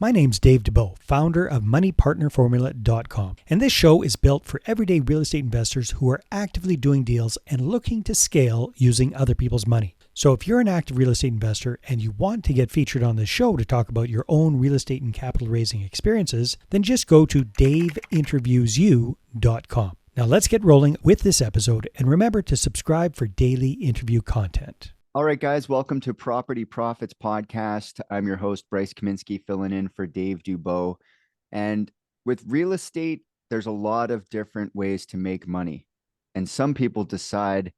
My name's Dave DeBow, founder of MoneyPartnerFormula.com, and this show is built for everyday real estate investors who are actively doing deals and looking to scale using other people's money. So if you're an active real estate investor and you want to get featured on this show to talk about your own real estate and capital raising experiences, then just go to daveinterviewyou.com. Now let's get rolling with this episode, and remember to subscribe for daily interview content. All right, guys, welcome to Property Profits Podcast. I'm your host, Bryce Kaminsky, filling in for Dave Dubow. And with real estate, there's a lot of different ways to make money. And some people decide,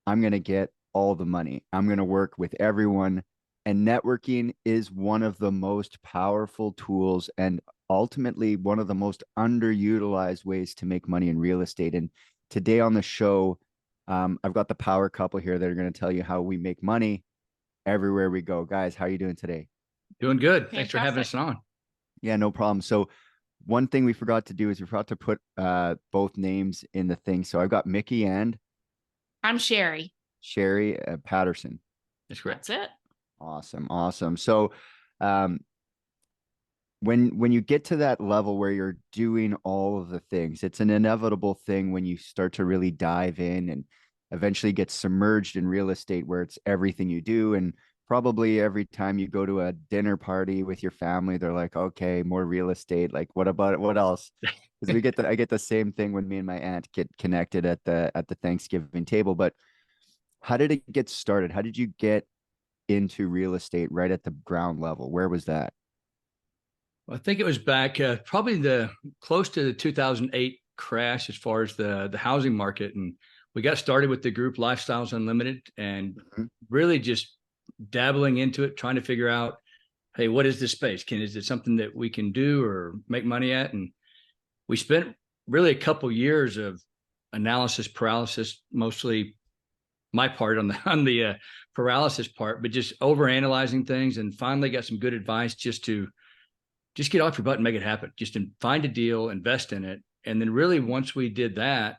I'm going to get all the money. I'm going to work with everyone. And networking is one of the most powerful tools and ultimately one of the most underutilized ways to make money in real estate. And today on the show, I've got the power couple here that are going to tell you how we make money everywhere we go. Guys, how are you doing today? Doing good. Thanks for having us on. Yeah, no problem. So one thing we forgot to do is we forgot to put both names in the thing. So I've got Mickey and I'm Sherry. Sherry Patterson. That's correct. That's it. Awesome. So when you get to that level where you're doing all of the things, it's an inevitable thing when you start to really dive in and eventually get submerged in real estate, where it's everything you do. And probably every time you go to a dinner party with your family, they're like, okay, more real estate. Like, what about it? What else? Because I get the same thing when me and my aunt get connected at the Thanksgiving table. But how did it get started? How did you get into real estate right at the ground level? Where was that? Well, I think it was back probably close to the 2008 crash as far as the housing market. And we got started with the group Lifestyles Unlimited and really just dabbling into it, trying to figure out, hey, what is this space? Is it something that we can do or make money at? And we spent really a couple years of analysis paralysis, mostly my part on the paralysis part, but just overanalyzing things, and finally got some good advice just get off your butt and make it happen. Just find a deal, invest in it. And then really once we did that,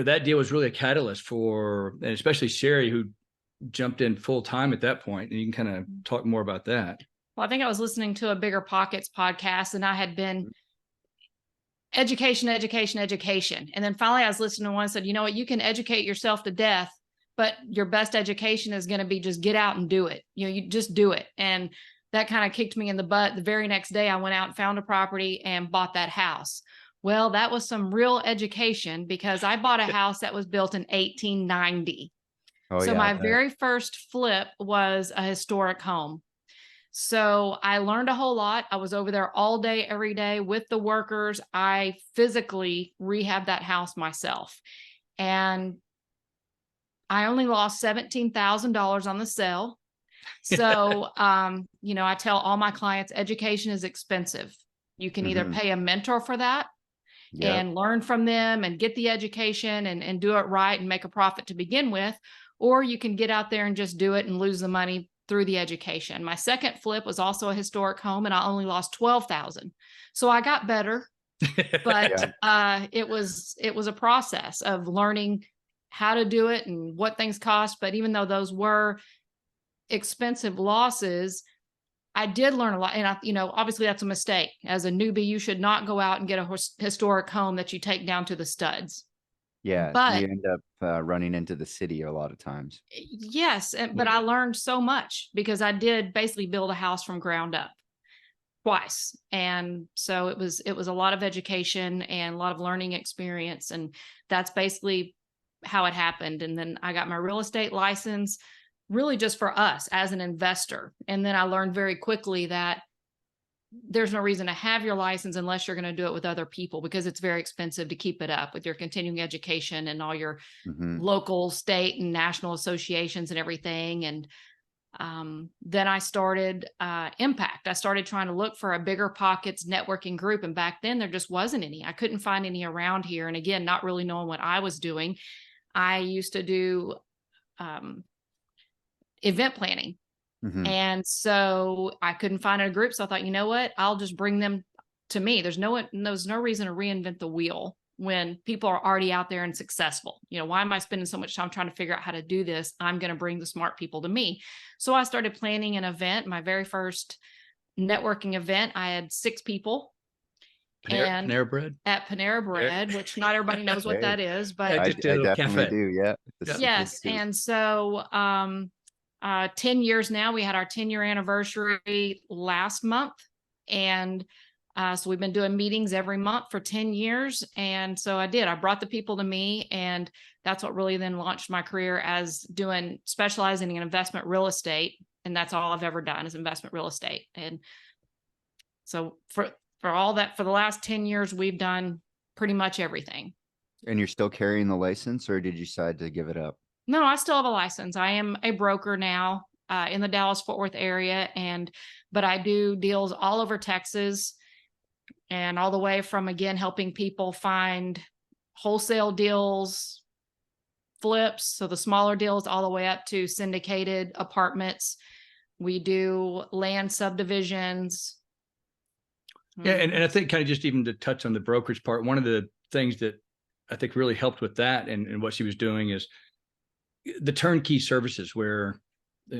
that deal was really a catalyst for, and especially Sherry, who jumped in full time at that point. And you can kind of talk more about that. Well, I think I was listening to a Bigger Pockets podcast, and I had been education. And then finally I was listening to one and said, you know what, you can educate yourself to death, but your best education is going to be just get out and do it. You just do it. And that kind of kicked me in the butt. The very next day I went out and found a property and bought that house. Well, that was some real education, because I bought a house that was built in 1890. So my very first flip was a historic home. So I learned a whole lot. I was over there all day, every day with the workers. I physically rehabbed that house myself. And I only lost $17,000 on the sale. So, I tell all my clients, education is expensive. You can either pay a mentor for that and learn from them and get the education and do it right and make a profit to begin with, or you can get out there and just do it and lose the money through the education. My second flip was also a historic home, and I only lost $12,000. So I got better, but it was a process of learning how to do it and what things cost. But even though those were expensive losses, I did learn a lot. And obviously that's a mistake. As a newbie, you should not go out and get a historic home that you take down to the studs. Yeah, but you end up running into the city a lot of times. Yes, but I learned so much, because I did basically build a house from ground up twice. And so it was a lot of education and a lot of learning experience. And that's basically how it happened. And then I got my real estate license really just for us as an investor. And then I learned very quickly that there's no reason to have your license unless you're going to do it with other people, because it's very expensive to keep it up with your continuing education and all your local, state, and national associations and everything. And then I started Impact. I started trying to look for a Bigger Pockets networking group. And back then there just wasn't any. I couldn't find any around here. And again, not really knowing what I was doing. I used to do event planning. And so I couldn't find a group. So I thought, you know what, I'll just bring them to me. There's no reason to reinvent the wheel when people are already out there and successful. Why am I spending so much time trying to figure out how to do this? I'm going to bring the smart people to me. So I started planning an event. My very first networking event. I had 6 people. And Panera Bread. At Panera Bread, which not everybody knows what Hey. that is, but Yeah, I, just a I little definitely cafe. do. Yeah. Yeah. yes. And so 10 years now, we had our 10-year anniversary last month. And so we've been doing meetings every month for 10 years. And so I brought the people to me, and that's what really then launched my career as specializing in investment real estate. And that's all I've ever done is investment real estate. And so for all that, for the last 10 years, we've done pretty much everything. And you're still carrying the license, or did you decide to give it up? No, I still have a license. I am a broker now in the Dallas-Fort Worth area, but I do deals all over Texas, and all the way from, again, helping people find wholesale deals, flips, so the smaller deals, all the way up to syndicated apartments. We do land subdivisions. Yeah, and I think kind of just even to touch on the brokerage part, one of the things that I think really helped with that and what she was doing is the turnkey services, where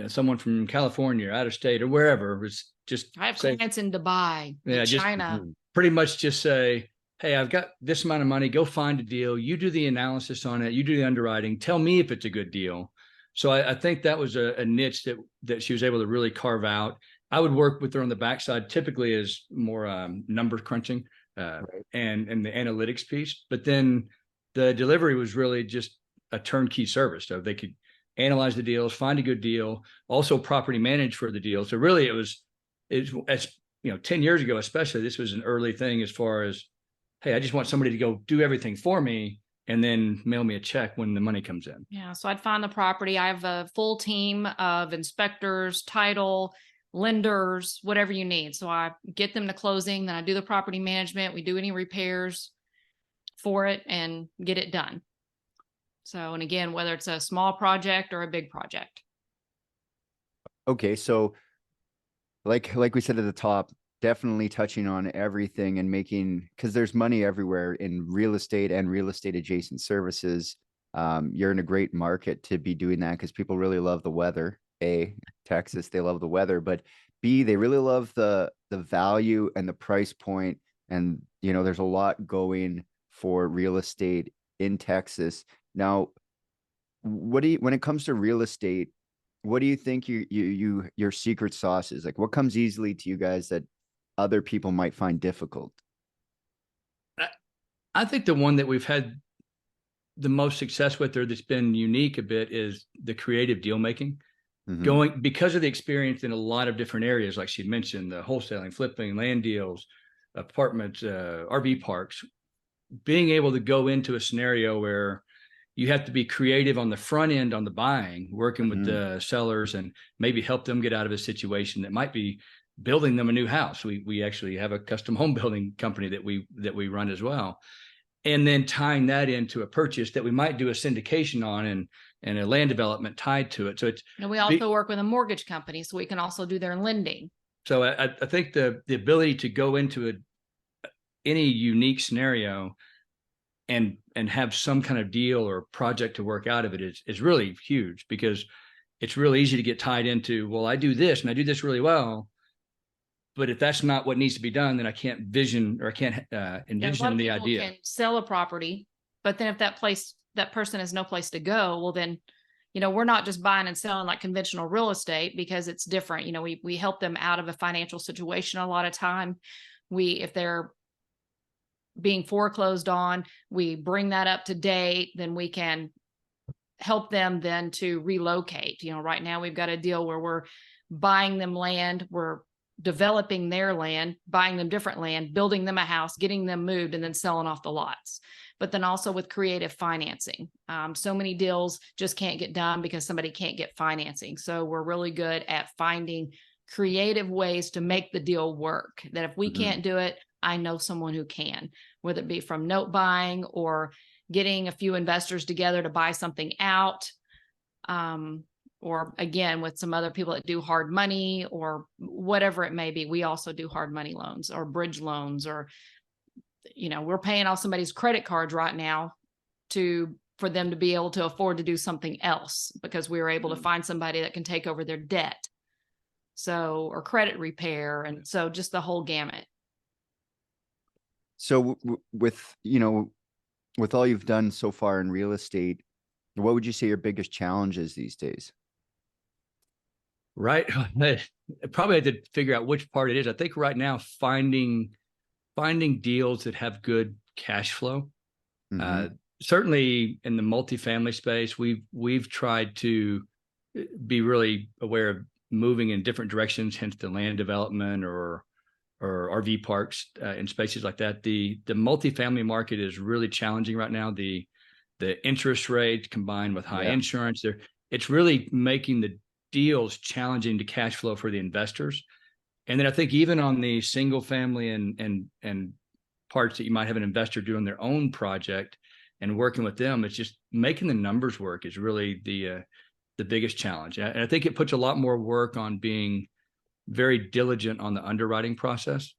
someone from California, out of state, or wherever was just. I have clients in Dubai, China. Pretty much just say, hey, I've got this amount of money. Go find a deal. You do the analysis on it. You do the underwriting. Tell me if it's a good deal. So I think that was a niche that she was able to really carve out. I would work with her on the backside, typically as more number crunching and the analytics piece. But then the delivery was really just a turnkey service. So they could analyze the deals, find a good deal, also property manage for the deal. So really it was 10 years ago, especially, this was an early thing as far as, hey, I just want somebody to go do everything for me and then mail me a check when the money comes in. Yeah. So I'd find the property. I have a full team of inspectors, title, lenders, whatever you need. So I get them to closing, then I do the property management. We do any repairs for it and get it done. So, and again, whether it's a small project or a big project. Okay. So like we said at the top, definitely touching on everything and because there's money everywhere in real estate and real estate adjacent services. You're in a great market to be doing that because people really love the weather. A, Texas, they love the weather, but B, they really love the value and the price point. And, there's a lot going for real estate in Texas. Now, when it comes to real estate, what do you think your secret sauce is? Like, what comes easily to you guys that other people might find difficult? I think the one that we've had the most success with, or that's been unique a bit, is the creative deal making. Going because of the experience in a lot of different areas, like she mentioned, the wholesaling, flipping, land deals, apartments, RV parks, being able to go into a scenario where you have to be creative on the front end on the buying, working with the sellers and maybe help them get out of a situation that might be building them a new house. We actually have a custom home building company that we run as well. And then tying that into a purchase that we might do a syndication on and a land development tied to it. So it's, and we also work with a mortgage company, so we can also do their lending. So I think the ability to go into any unique scenario and have some kind of deal or project to work out of it is really huge, because it's really easy to get tied into, well, I do this and I do this really well, but if that's not what needs to be done, then I can't envision the idea. Can sell a property, but then if that person has no place to go, well then, we're not just buying and selling like conventional real estate, because it's different. We help them out of a financial situation a lot of time. If they're being foreclosed on, we bring that up to date, then we can help them then to relocate. Right now we've got a deal where we're buying them land, we're developing their land, buying them different land, building them a house, getting them moved, and then selling off the lots. But then also with creative financing. So many deals just can't get done because somebody can't get financing. So we're really good at finding creative ways to make the deal work, that if we can't do it, I know someone who can, whether it be from note buying or getting a few investors together to buy something out. Or again, with some other people that do hard money or whatever it may be. We also do hard money loans or bridge loans, or, we're paying off somebody's credit cards right now for them to be able to afford to do something else, because we were able to find somebody that can take over their debt. So, or credit repair. And so just the whole gamut. So with, with all you've done so far in real estate, what would you say your biggest challenge is these days? Right. I probably had to figure out which part it is. I think right now finding deals that have good cash flow. Certainly in the multifamily space, we've tried to be really aware of moving in different directions, hence the land development or RV parks in spaces like that. The multifamily market is really challenging right now. The interest rate combined with high insurance, it's really making the deals challenging to cash flow for the investors. And then I think even on the single family and parts that you might have an investor doing their own project and working with them, it's just making the numbers work is really the biggest challenge. And I think it puts a lot more work on being very diligent on the underwriting process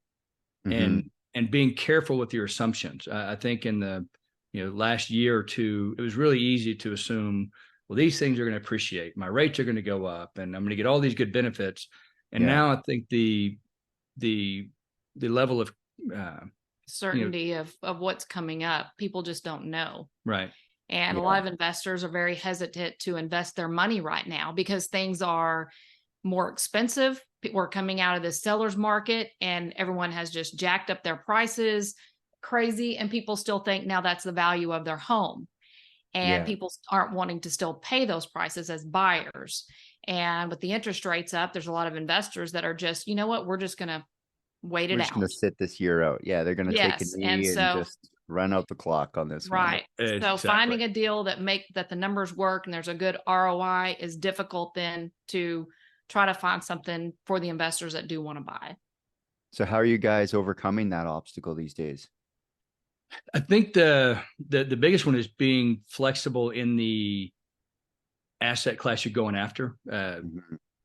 and being careful with your assumptions. I think in the last year or two, it was really easy to assume, well, these things are going to appreciate. My rates are going to go up, and I'm going to get all these good benefits. And now I think the level of certainty of what's coming up, people just don't know. Right. And a lot of investors are very hesitant to invest their money right now because things are more expensive. We're coming out of the seller's market and everyone has just jacked up their prices crazy. And people still think now that's the value of their home. And people aren't wanting to still pay those prices as buyers. And with the interest rates up, there's a lot of investors that are just, you know what, we're just going to wait it out. We're just going to sit this year out. Yeah, they're going to take a knee and just run out the clock on this one. Right. So finding a deal that the numbers work and there's a good ROI is difficult then to try to find something for the investors that do want to buy. So how are you guys overcoming that obstacle these days? I think the biggest one is being flexible in the asset class you're going after.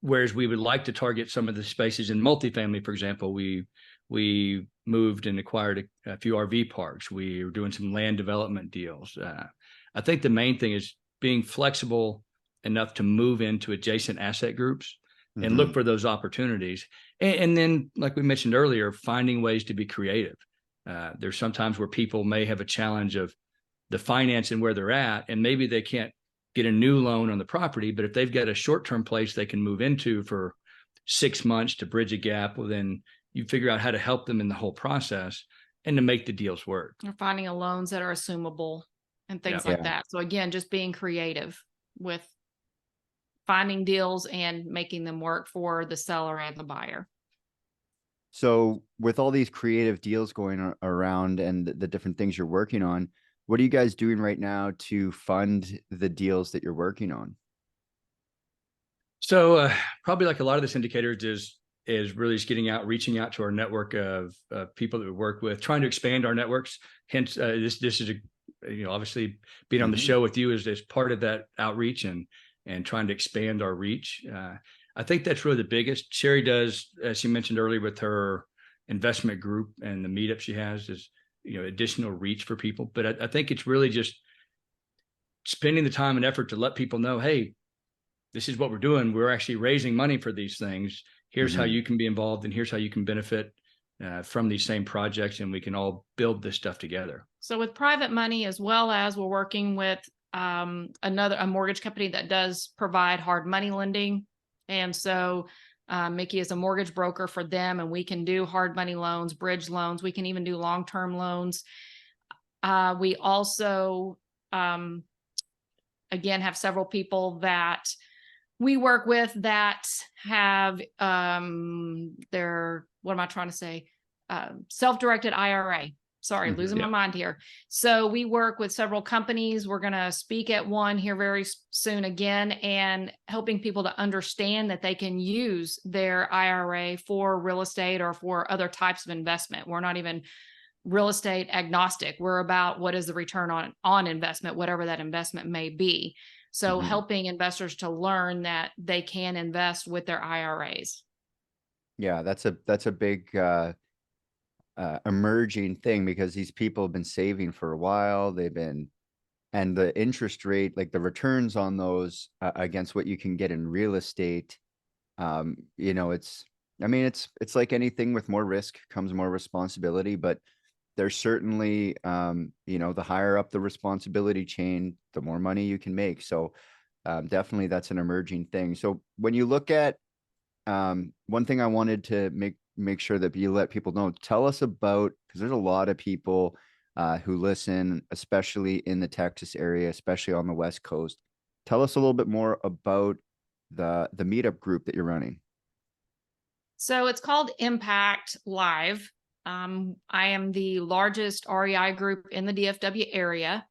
Whereas we would like to target some of the spaces in multifamily, for example, we moved and acquired a few RV parks. We were doing some land development deals. I think the main thing is being flexible enough to move into adjacent asset groups and look for those opportunities. And then, like we mentioned earlier, finding ways to be creative. There's sometimes where people may have a challenge of the finance and where they're at, and maybe they can't get a new loan on the property, but if they've got a short-term place they can move into for 6 months to bridge a gap, well, then you figure out how to help them in the whole process and to make the deals work. Or finding loans that are assumable and things like that. So again, just being creative with finding deals and making them work for the seller and the buyer. So with all these creative deals going around and the different things you're working on, what are you guys doing right now to fund the deals that you're working on? So probably like a lot of the syndicators is really just reaching out to our network of people that we work with, trying to expand our networks. Hence, this is obviously being on the show with you is part of that outreach and trying to expand our reach. I think that's really the biggest. Sherry does, as she mentioned earlier, with her investment group and the meetup she has is additional reach for people. But I think it's really just spending the time and effort to let people know, hey, this is what we're doing. We're actually raising money for these things. Here's how you can be involved, and here's how you can benefit from these same projects, and we can all build this stuff together. So with private money, as well as we're working with a mortgage company that does provide hard money lending. And so Mickey is a mortgage broker for them, and we can do hard money loans, bridge loans. We can even do long-term loans. We also, again, have several people that we work with that have self-directed IRA. Sorry, losing my mind here. So we work with several companies. We're going to speak at one here very soon again, and helping people to understand that they can use their IRA for real estate or for other types of investment. We're not even real estate agnostic. We're about what is the return on investment, whatever that investment may be. So helping investors to learn that they can invest with their IRAs. Yeah, that's a big emerging thing, because these people have been saving for a while. And the interest rate, like the returns on those against what you can get in real estate You know, it's like anything, with more risk comes more responsibility, but there's certainly, you know, the higher up the responsibility chain, the more money you can make. So definitely that's an emerging thing. So when you look at, one thing I wanted to make sure that you let people know, tell us about, because there's a lot of people who listen, especially in the Texas area, especially on the West Coast. Tell us a little bit more about the meetup group that you're running. So it's called Impact Live. I am the largest REI group in the DFW area.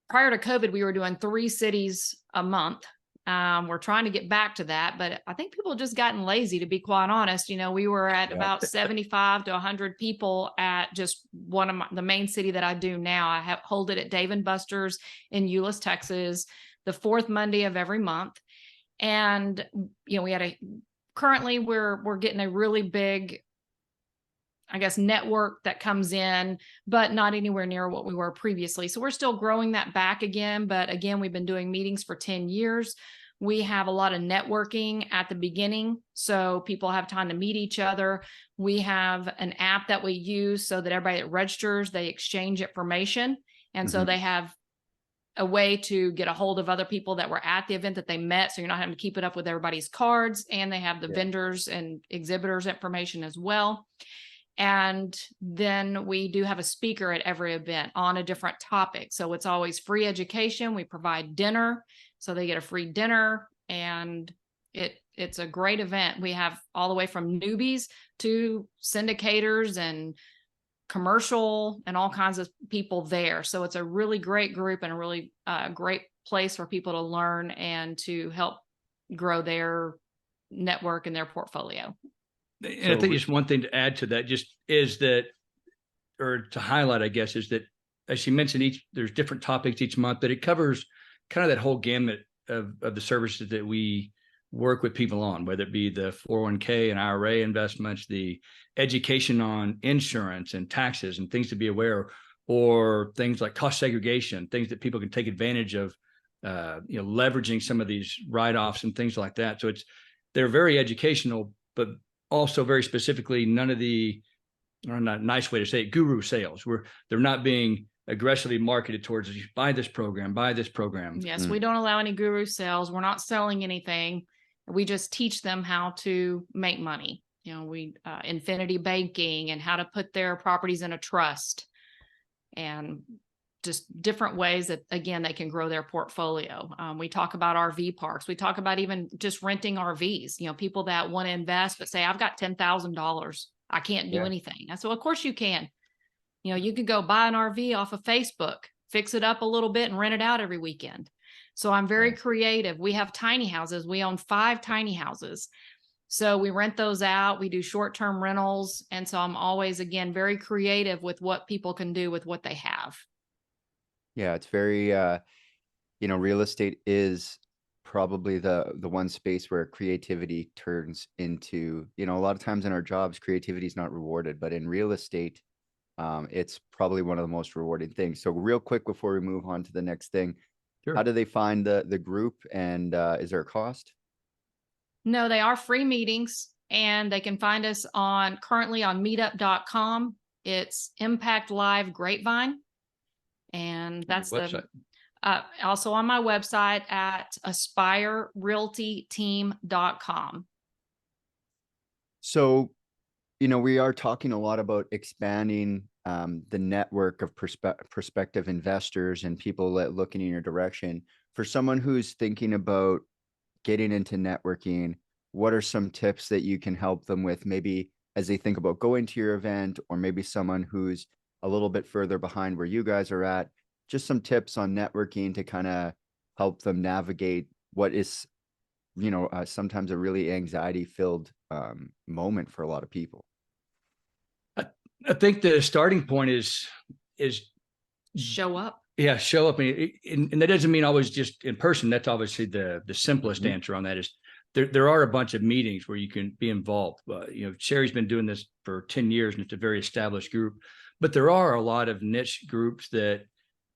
Prior to COVID, we were doing 3 cities a month. We're trying to get back to that, but I think people have just gotten lazy, to be quite honest. You know, we were at about 75 to 100 people at just one of the main city that I do now. I hold it at Dave & Buster's in Euless, Texas, the 4th Monday of every month. And, you know, currently we're getting a really big, I guess, network that comes in, but not anywhere near what we were previously. So we're still growing that back again. But again, we've been doing meetings for 10 years. We have a lot of networking at the beginning, so people have time to meet each other. We have an app that we use so that everybody that registers, they exchange information. And so they have a way to get a hold of other people that were at the event that they met. So you're not having to keep it up with everybody's cards, and they have the vendors and exhibitors information as well. And then we do have a speaker at every event on a different topic. So it's always free education. We provide dinner, so they get a free dinner, and it's a great event. We have all the way from newbies to syndicators and commercial and all kinds of people there. So it's a really great group and a really great place for people to learn and to help grow their network and their portfolio. And I think just one thing to add to that just is that, or to highlight, I guess, is that, as you mentioned, there's different topics each month, but it covers kind of that whole gamut of the services that we work with people on, whether it be the 401k and IRA investments, the education on insurance and taxes and things to be aware of, or things like cost segregation, things that people can take advantage of, you know, leveraging some of these write-offs and things like that. So they're very educational, but also very specifically, none of the, or not a nice way to say it, guru sales, where they're not being aggressively marketed towards, buy this program, buy this program. Yes, we don't allow any guru sales. We're not selling anything. We just teach them how to make money. You know, we infinity banking and how to put their properties in a trust, and just different ways that, again, they can grow their portfolio. We talk about RV parks. We talk about even just renting RVs. You know, people that want to invest but say, I've got $10,000. I can't do anything. And so, of course you can. You know, you could go buy an RV off of Facebook, fix it up a little bit, and rent it out every weekend. So I'm very creative. We have tiny houses. We own 5 tiny houses. So we rent those out. We do short-term rentals. And so I'm always, again, very creative with what people can do with what they have. Yeah, it's very, you know, real estate is probably the one space where creativity turns into, you know, a lot of times in our jobs, creativity is not rewarded, but in real estate, it's probably one of the most rewarding things. So real quick before we move on to the next thing, how do they find the group, and is there a cost? No, they are free meetings, and they can find us currently on meetup.com. It's Impact Live Grapevine. And that's the also on my website at aspirerealtyteam.com. So, you know, we are talking a lot about expanding the network of prospective investors and people looking in your direction. For someone who's thinking about getting into networking, what are some tips that you can help them with, maybe as they think about going to your event, or maybe someone who's a little bit further behind where you guys are at? Just some tips on networking to kind of help them navigate what is, you know, sometimes a really anxiety-filled moment for a lot of people. I think the starting point is show up. Yeah, show up. And that doesn't mean always just in person. That's obviously the simplest answer on that. Is there are a bunch of meetings where you can be involved. You know, Sherry's been doing this for 10 years, and it's a very established group. But there are a lot of niche groups that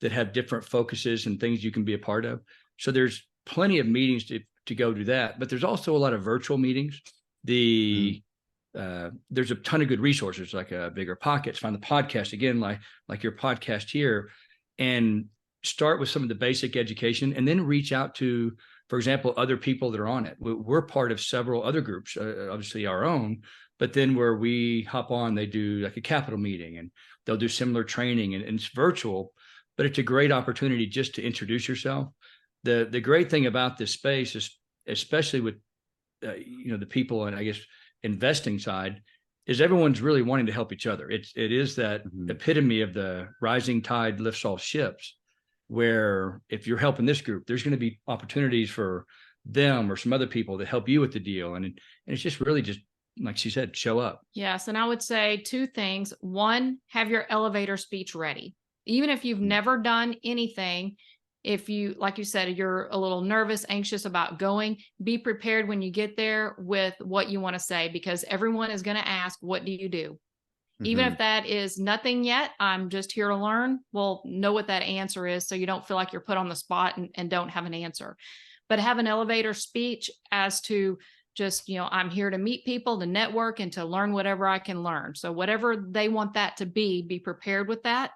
have different focuses and things you can be a part of. So there's plenty of meetings to go do that. But there's also a lot of virtual meetings. There's a ton of good resources like Bigger Pockets. Find the podcast again, like your podcast here, and start with some of the basic education, and then reach out to, for example, other people that are on it. We're part of several other groups, obviously our own, but then where we hop on, they do like a capital meeting, and they'll do similar training, and it's virtual, but it's a great opportunity just to introduce yourself. The great thing about this space is, especially with the people, and I guess investing side, is everyone's really wanting to help each other. It is that epitome of the rising tide lifts all ships, where if you're helping this group, there's going to be opportunities for them or some other people to help you with the deal. And it's just really just, like she said, show up. Yes. And I would say two things. One, have your elevator speech ready. Even if you've never done anything, if you, like you said, you're a little nervous, anxious about going, be prepared when you get there with what you want to say, because everyone is going to ask, what do you do? Even if that is nothing yet, I'm just here to learn. Well, know what that answer is, so you don't feel like you're put on the spot and don't have an answer. But have an elevator speech as to just, I'm here to meet people, to network, and to learn whatever I can learn. So whatever they want that to be prepared with that.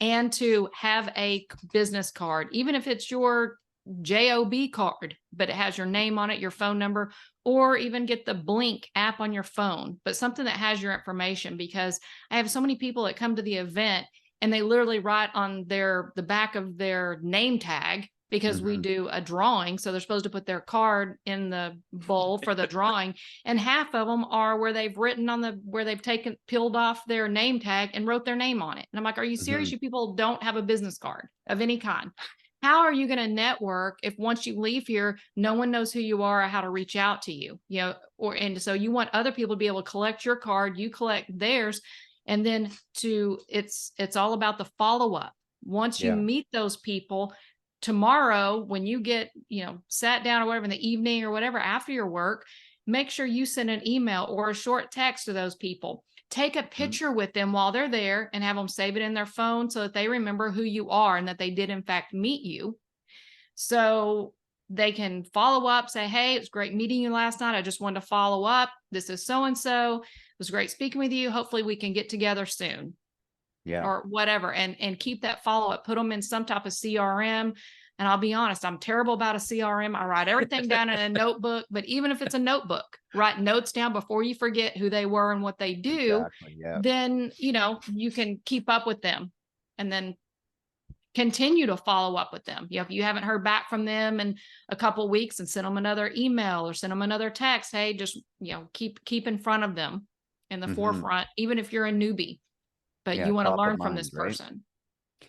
And to have a business card, even if it's your JOB card, but it has your name on it, your phone number, or even get the Blink app on your phone, but something that has your information. Because I have so many people that come to the event and they literally write on the back of their name tag, because we do a drawing. So they're supposed to put their card in the bowl for the drawing. And half of them are where they've written where they've peeled off their name tag and wrote their name on it. And I'm like, are you serious? You people don't have a business card of any kind. How are you going to network if once you leave here, no one knows who you are or how to reach out to you? And so you want other people to be able to collect your card, you collect theirs. And then it's all about the follow-up. Once you meet those people, tomorrow, when you get, sat down or whatever in the evening or whatever after your work, make sure you send an email or a short text to those people. Take a picture with them while they're there and have them save it in their phone so that they remember who you are and that they did in fact meet you. So they can follow up, say, hey, it was great meeting you last night. I just wanted to follow up. This is so-and-so. It was great speaking with you. Hopefully we can get together soon. Or whatever, and keep that follow-up, put them in some type of CRM. And I'll be honest, I'm terrible about a CRM. I write everything down in a notebook, but even if it's a notebook, write notes down before you forget who they were and what they do. Then, you can keep up with them and then continue to follow up with them. If you haven't heard back from them in a couple of weeks, and send them another email or send them another text. Hey, just, keep in front of them in the forefront, even if you're a newbie. But you want to learn from this person. Right?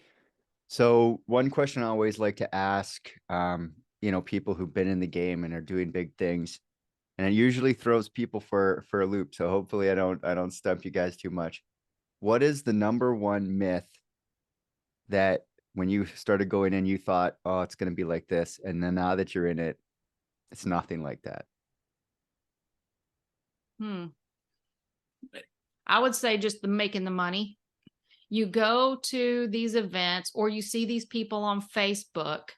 So one question I always like to ask, people who've been in the game and are doing big things, and it usually throws people for a loop. So hopefully I don't stump you guys too much. What is the number one myth that when you started going in, you thought, oh, it's going to be like this, and then now that you're in it, it's nothing like that? I would say just making the money. You go to these events or you see these people on Facebook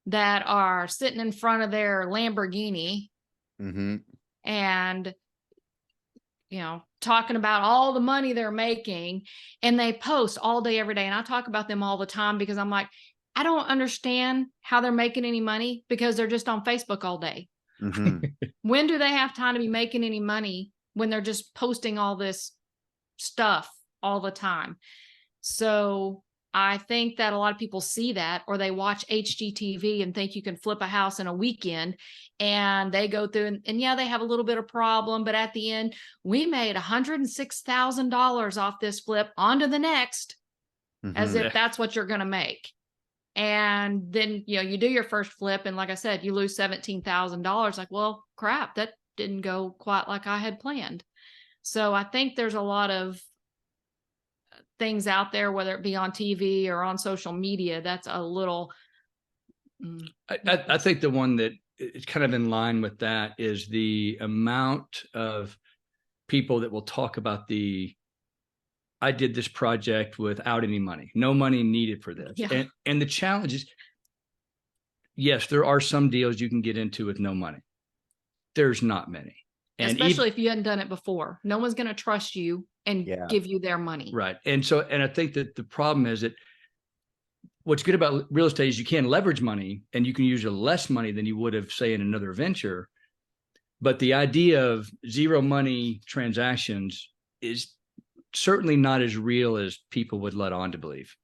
that are sitting in front of their Lamborghini and, talking about all the money they're making, and they post all day, every day. And I talk about them all the time because I'm like, I don't understand how they're making any money, because they're just on Facebook all day. When do they have time to be making any money when they're just posting all this stuff all the time? So I think that a lot of people see that, or they watch HGTV and think you can flip a house in a weekend, and they go through and they have a little bit of problem, but at the end, we made $106,000 off this flip, on to the next, as if that's what you're going to make. And then, you do your first flip, and like I said, you lose $17,000. Like, well, crap, that didn't go quite like I had planned. So I think there's a lot of things out there, whether it be on TV or on social media, that's a little. I think the one that is kind of in line with that is the amount of people that will talk about I did this project without any money, no money needed for this. And the challenge is, yes, there are some deals you can get into with no money. There's not many. And especially if you hadn't done it before. No one's going to trust you and Yeah. give you their money. Right. And I think that the problem is that what's good about real estate is you can leverage money and you can use less money than you would have, say, in another venture. But the idea of zero money transactions is certainly not as real as people would let on to believe.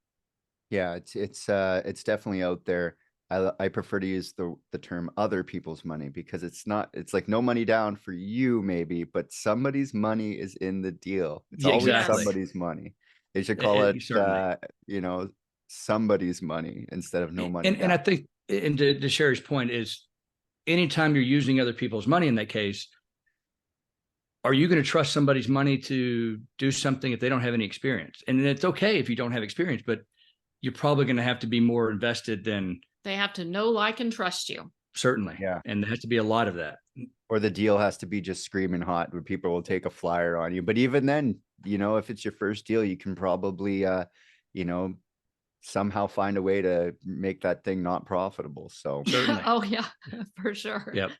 Yeah, it's definitely out there. I prefer to use the term other people's money, because it's like no money down for you maybe, but somebody's money is in the deal. It's always Exactly. somebody's money. They should call it certainly. Somebody's money instead of no money And down. I think, and to Sherry's point, is anytime you're using other people's money in that case, are you going to trust somebody's money to do something if they don't have any experience? And it's okay if you don't have experience, but you're probably going to have to be more invested than. They have to know, like, and trust you. Certainly. Yeah. And there has to be a lot of that. Or the deal has to be just screaming hot where people will take a flyer on you. But even then, if it's your first deal, you can probably, somehow find a way to make that thing not profitable. So certainly. Oh yeah, for sure. Yep.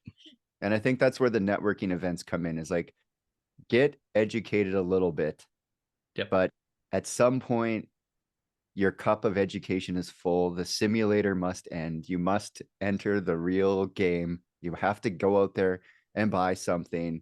And I think that's where the networking events come in, is like, get educated a little bit. Yep. But at some point, your cup of education is full. The simulator must end. You must enter the real game. You have to go out there and buy something.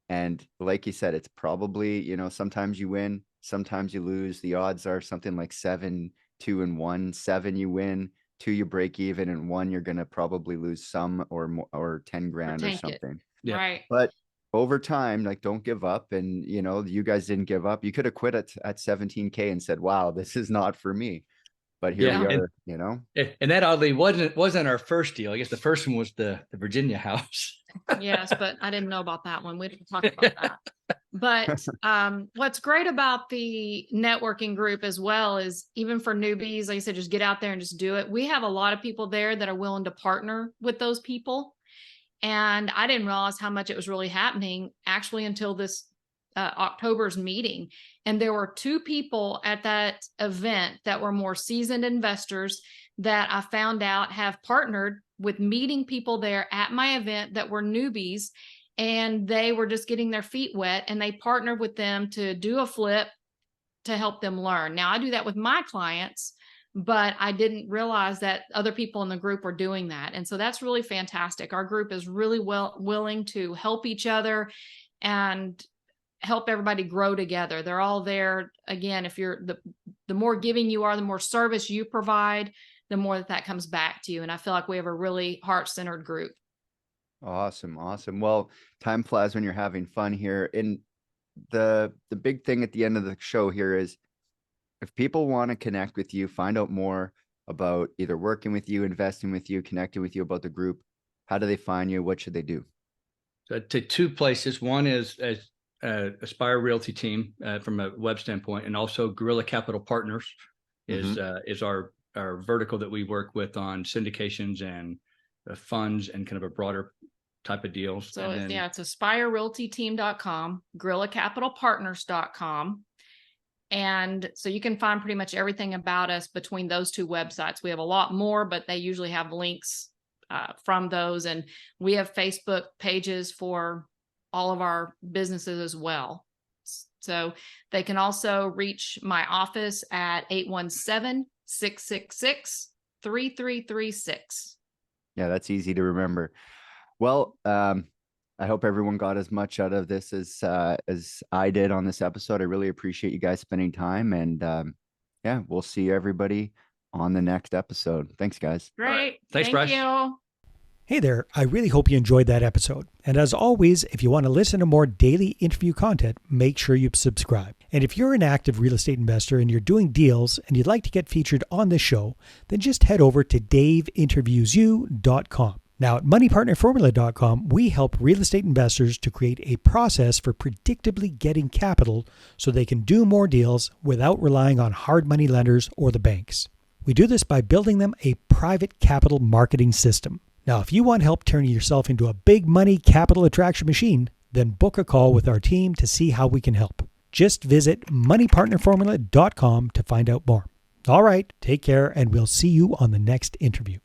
And like you said, it's probably, sometimes you win, sometimes you lose. The odds are something like 7, 2, and 1. 7 you win, 2 you break even, and 1 you're gonna probably lose some or more, or 10 grand or something. Yep. Right. But over time, like, don't give up. And you guys didn't give up. You could have quit at 17K and said, wow, this is not for me. But here we are, And that oddly wasn't our first deal. I guess the first one was the Virginia house. Yes, but I didn't know about that one. We didn't talk about that. But what's great about the networking group as well is, even for newbies, like I said, just get out there and just do it. We have a lot of people there that are willing to partner with those people. And I didn't realize how much it was really happening actually until this October's meeting. And there were 2 people at that event that were more seasoned investors that I found out have partnered with meeting people there at my event that were newbies, and they were just getting their feet wet, and they partnered with them to do a flip to help them learn. Now I do that with my clients, but I didn't realize that other people in the group were doing that. And so that's really fantastic. Our group is really willing to help each other and help everybody grow together. They're all there. Again, if you're the more giving you are, the more service you provide, the more that comes back to you. And I feel like we have a really heart-centered group. Awesome. Well, time flies when you're having fun here. And the big thing at the end of the show here is, if people want to connect with you, find out more about either working with you, investing with you, connecting with you, about the group, how do they find you? What should they do? So to 2 places. One is Aspire Realty Team from a web standpoint, and also Gorilla Capital Partners is our vertical that we work with on syndications and funds and kind of a broader type of deals. So it's aspirerealtyteam.com, gorillacapitalpartners.com. And so you can find pretty much everything about us between those 2 websites. We have a lot more, but they usually have links from those. And we have Facebook pages for all of our businesses as well. So they can also reach my office at 817-666-3336. Yeah, that's easy to remember. Well, I hope everyone got as much out of this as I did on this episode. I really appreciate you guys spending time, and we'll see everybody on the next episode. Thanks, guys. Great. Right. Thanks, Thank Bryce. you. Hey there, I really hope you enjoyed that episode. And as always, if you want to listen to more daily interview content, make sure you subscribe. And if you're an active real estate investor and you're doing deals and you'd like to get featured on this show, then just head over to daveinterviewyou.com. Now at moneypartnerformula.com, we help real estate investors to create a process for predictably getting capital so they can do more deals without relying on hard money lenders or the banks. We do this by building them a private capital marketing system. Now, if you want help turning yourself into a big money capital attraction machine, then book a call with our team to see how we can help. Just visit moneypartnerformula.com to find out more. All right, take care, and we'll see you on the next interview.